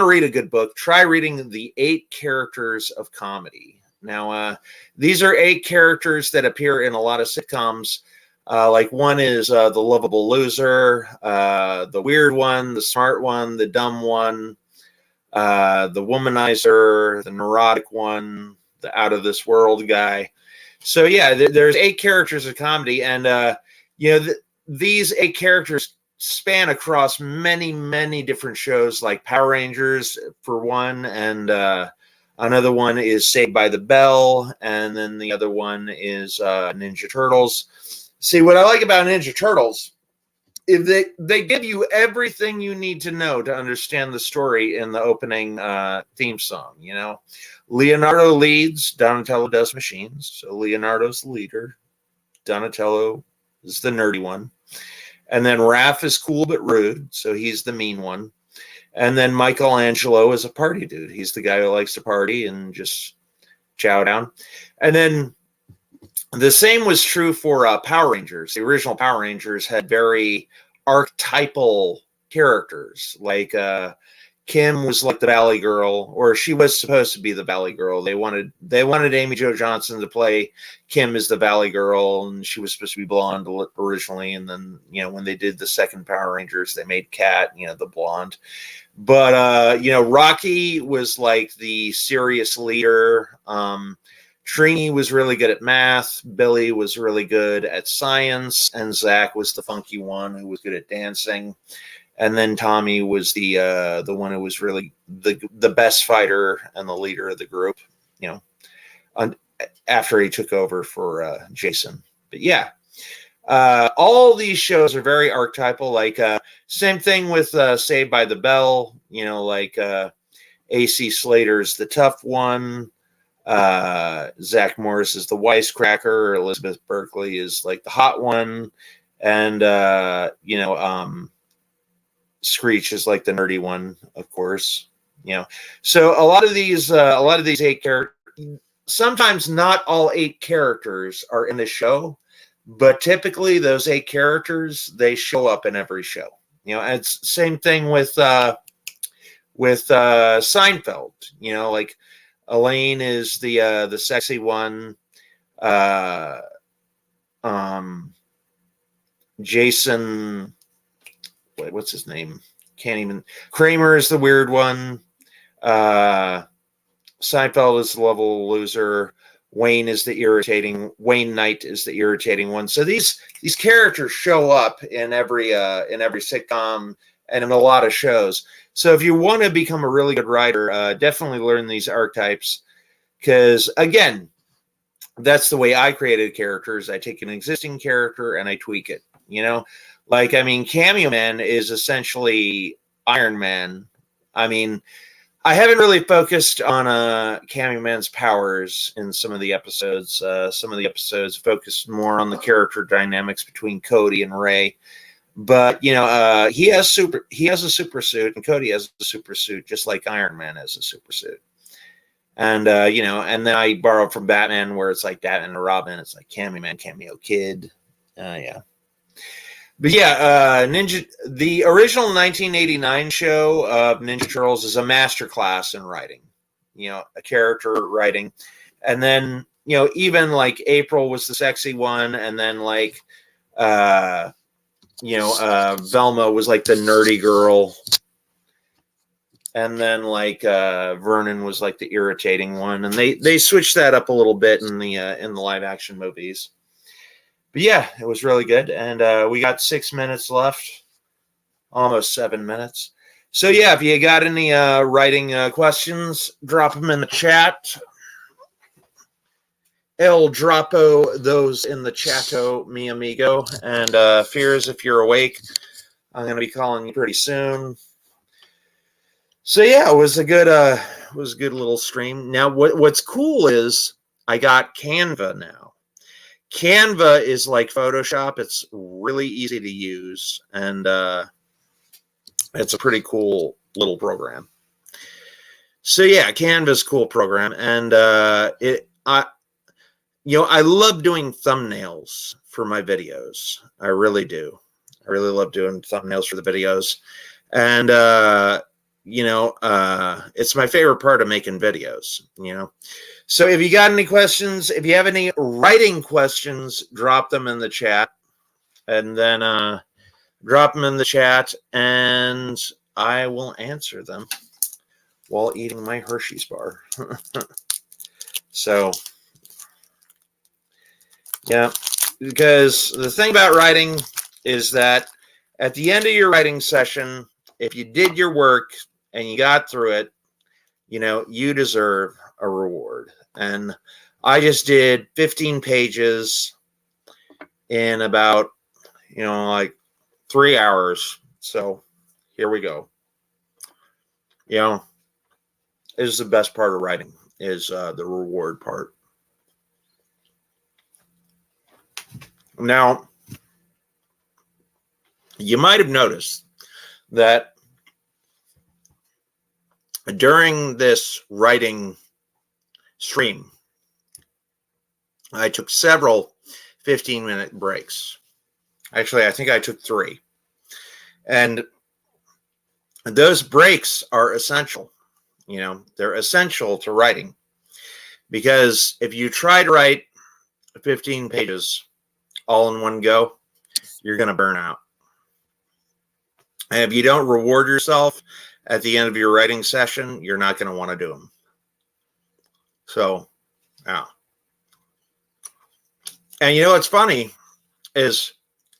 read a good book, try reading the 8 characters of comedy. Now, these are 8 characters that appear in a lot of sitcoms. Like, one is the lovable loser, the weird one, the smart one, the dumb one, the womanizer, the neurotic one, the out of this world guy. So yeah, there's 8 characters of comedy, and these 8 characters span across many different shows, like Power Rangers for one, and another one is Saved by the Bell, and then the other one is Ninja Turtles. See, what I like about Ninja Turtles, if they give you everything you need to know to understand the story in the opening theme song. You know, Leonardo leads, Donatello does machines. So Leonardo's the leader, Donatello is the nerdy one, and then Raph is cool but rude, so he's the mean one. And then Michelangelo is a party dude. He's the guy who likes to party and just chow down. And then the same was true for Power Rangers. The original Power Rangers had very archetypal characters. Like Kim was like the Valley Girl, or she was supposed to be the Valley Girl. They wanted Amy Jo Johnson to play Kim as the Valley Girl, and she was supposed to be blonde originally. And then, you know, when they did the second Power Rangers, they made Kat, you know, the blonde. But Rocky was like the serious leader. Trini was really good at math. Billy was really good at science, and Zach was the funky one who was good at dancing. And then Tommy was the one who was really the best fighter and the leader of the group. You know, after he took over for Jason. But yeah, all these shows are very archetypal. Like same thing with Saved by the Bell. You know, like AC Slater's the tough one. Zach Morris is the wisecracker. Elizabeth Berkley is like the hot one, and Screech is like the nerdy one, of course. You know, so a lot of these 8 characters. Sometimes not all 8 characters are in the show, but typically those 8 characters, they show up in every show. You know, and it's same thing with Seinfeld. You know, like Elaine is the sexy one. Jason, what's his name? Can't even. Kramer is the weird one. Seinfeld is the lovable loser. Wayne Knight is the irritating one. So these characters show up in every sitcom and in a lot of shows. So if you want to become a really good writer, definitely learn these archetypes, because again, that's the way I created characters. I take an existing character and I tweak it. Like, I mean, Cameo Man is essentially Iron Man. I mean, I haven't really focused on Cameo Man's powers in some of the episodes. Some of the episodes focused more on the character dynamics between Cody and Ray. But he has a super suit, and Cody has a super suit, just like Iron Man has a super suit. And and then I borrowed from Batman, where it's like Batman and Robin. It's like Cameo Man, Cameo Kid. Yeah. But yeah, the original 1989 show of Ninja Turtles is a masterclass in writing, a character writing. And then, even like April was the sexy one. And then like, Velma was like the nerdy girl. And then like Vernon was like the irritating one. And they switched that up a little bit in the live action movies. But yeah, it was really good. And we got 6 minutes left, almost 7 minutes. So yeah, if you got any writing questions, drop them in the chat. El Dropo those in the chato, mi amigo. And Fears, if you're awake, I'm going to be calling you pretty soon. So yeah, it was a good little stream. Now, what's cool is I got Canva now. Canva is like Photoshop. It's really easy to use, and it's a pretty cool little program. So yeah, Canva's a cool program, and I love doing thumbnails for my videos. I really do. I really love doing thumbnails for the videos, and it's my favorite part of making videos. So if you got any questions, if you have any writing questions, drop them in the chat. And then drop them in the chat, and I will answer them while eating my Hershey's bar. So, yeah, because the thing about writing is that at the end of your writing session, if you did your work and you got through it, you deserve a reward. And I just did 15 pages in about, like 3 hours. So here we go. This is the best part of writing, is the reward part. Now, you might have noticed that during this writing stream, I took several 15-minute breaks. Actually, I think I took 3. And those breaks are essential. They're essential to writing. Because if you try to write 15 pages all in one go, you're going to burn out. And if you don't reward yourself at the end of your writing session, you're not going to want to do them. So, yeah. And what's funny is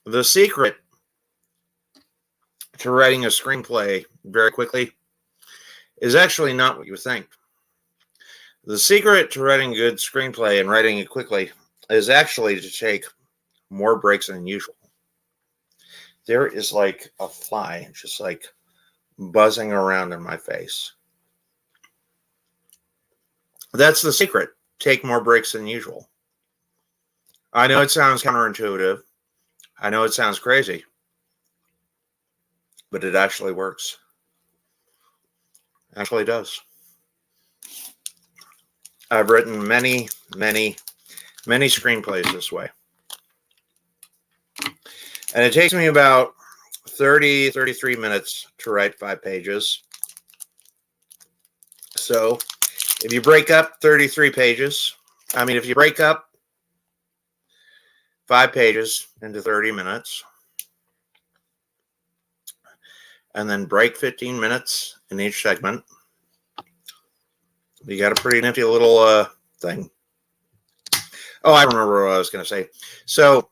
the secret to writing a screenplay very quickly is actually not what you think. The secret to writing a good screenplay and writing it quickly is actually to take more breaks than usual. There is like a fly just like buzzing around in my face. That's the secret. Take more breaks than usual. I know it sounds counterintuitive. I know it sounds crazy. But it actually works. Actually does. I've written many, many, many screenplays this way. And it takes me about 33 minutes to write 5 pages. So if you break up 33 pages, if you break up 5 pages into 30 minutes, and then break 15 minutes in each segment, You got a pretty nifty little thing. Oh, I remember what I was going to say. So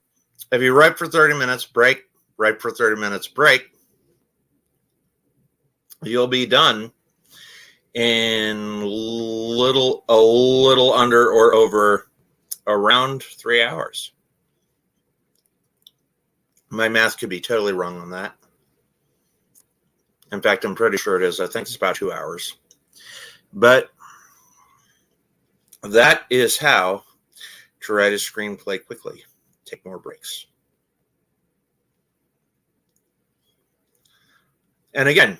if you write for 30 minutes, break, write for 30 minutes, break, you'll be done in a little under or over around 3 hours. My math could be totally wrong on that. In fact, I'm pretty sure it is. I think it's about 2 hours. But that is how to write a screenplay quickly. Take more breaks. And again,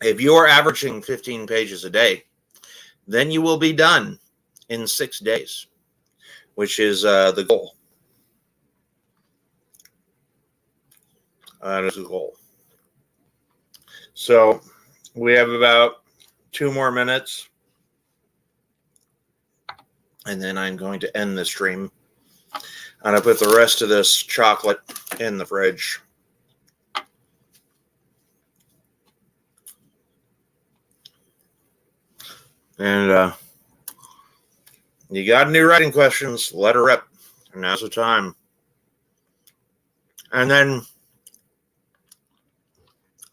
if you're averaging 15 pages a day, then you will be done in 6 days, which is the goal. That is the goal. So we have about 2 more minutes, and then I'm going to end the stream. And I put the rest of this chocolate in the fridge. And you got any writing questions, let her rip. Now's the time. And then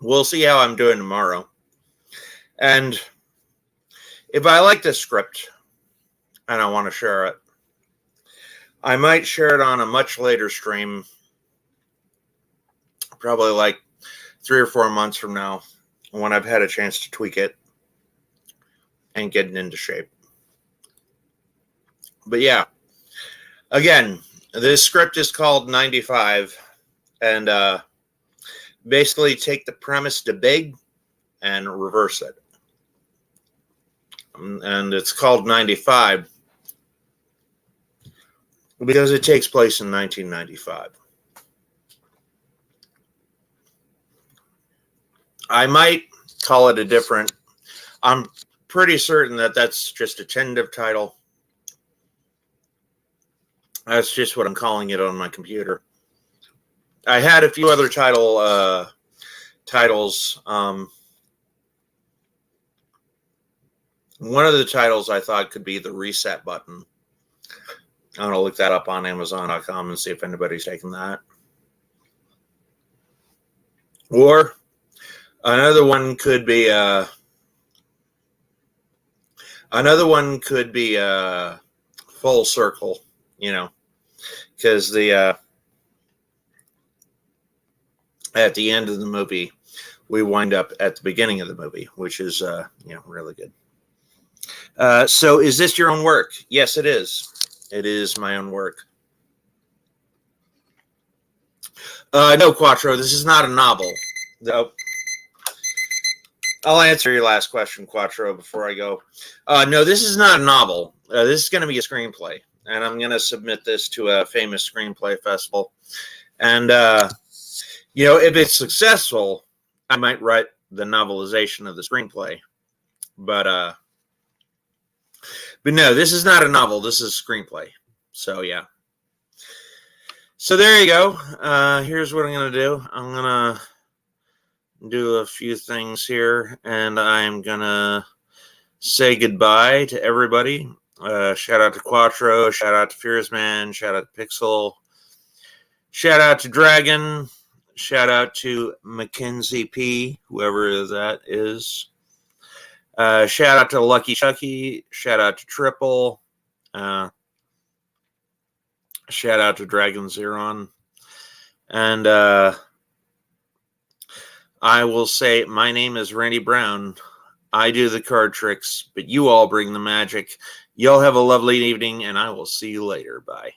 we'll see how I'm doing tomorrow. And if I like this script and I want to share it, I might share it on a much later stream, probably like 3 or 4 months from now, when I've had a chance to tweak it and get it into shape. But yeah, again, this script is called 95, and basically take the premise to big and reverse it. And it's called 95 because it takes place in 1995. I might call it a different, I'm pretty certain that that's just a tentative title. That's just what I'm calling it on my computer. I had a few other titles. One of the titles I thought could be the reset button. I'm going to look that up on Amazon.com and see if anybody's taken that. Or another one could be full circle, you know, because the at the end of the movie, we wind up at the beginning of the movie, which is really good. So is this your own work? Yes, it is. It is my own work. No, Quattro, this is not a novel. No. I'll answer your last question, Quattro, before I go. No, this is not a novel. This is going to be a screenplay, and I'm going to submit this to a famous screenplay festival. And, if it's successful, I might write the novelization of the screenplay. But no, this is not a novel. This is a screenplay. So, yeah. So, there you go. Here's what I'm going to do. I'm going to do a few things here, and I'm going to say goodbye to everybody. Shout out to Quattro. Shout out to Fearsman. Shout out to Pixel. Shout out to Dragon. Shout out to Mackenzie P., whoever that is. Shout out to Lucky Chucky. Shout out to Triple. Shout out to Dragon Zeron. And I will say, my name is Randy Brown. I do the card tricks, but you all bring the magic. Y'all have a lovely evening, and I will see you later. Bye.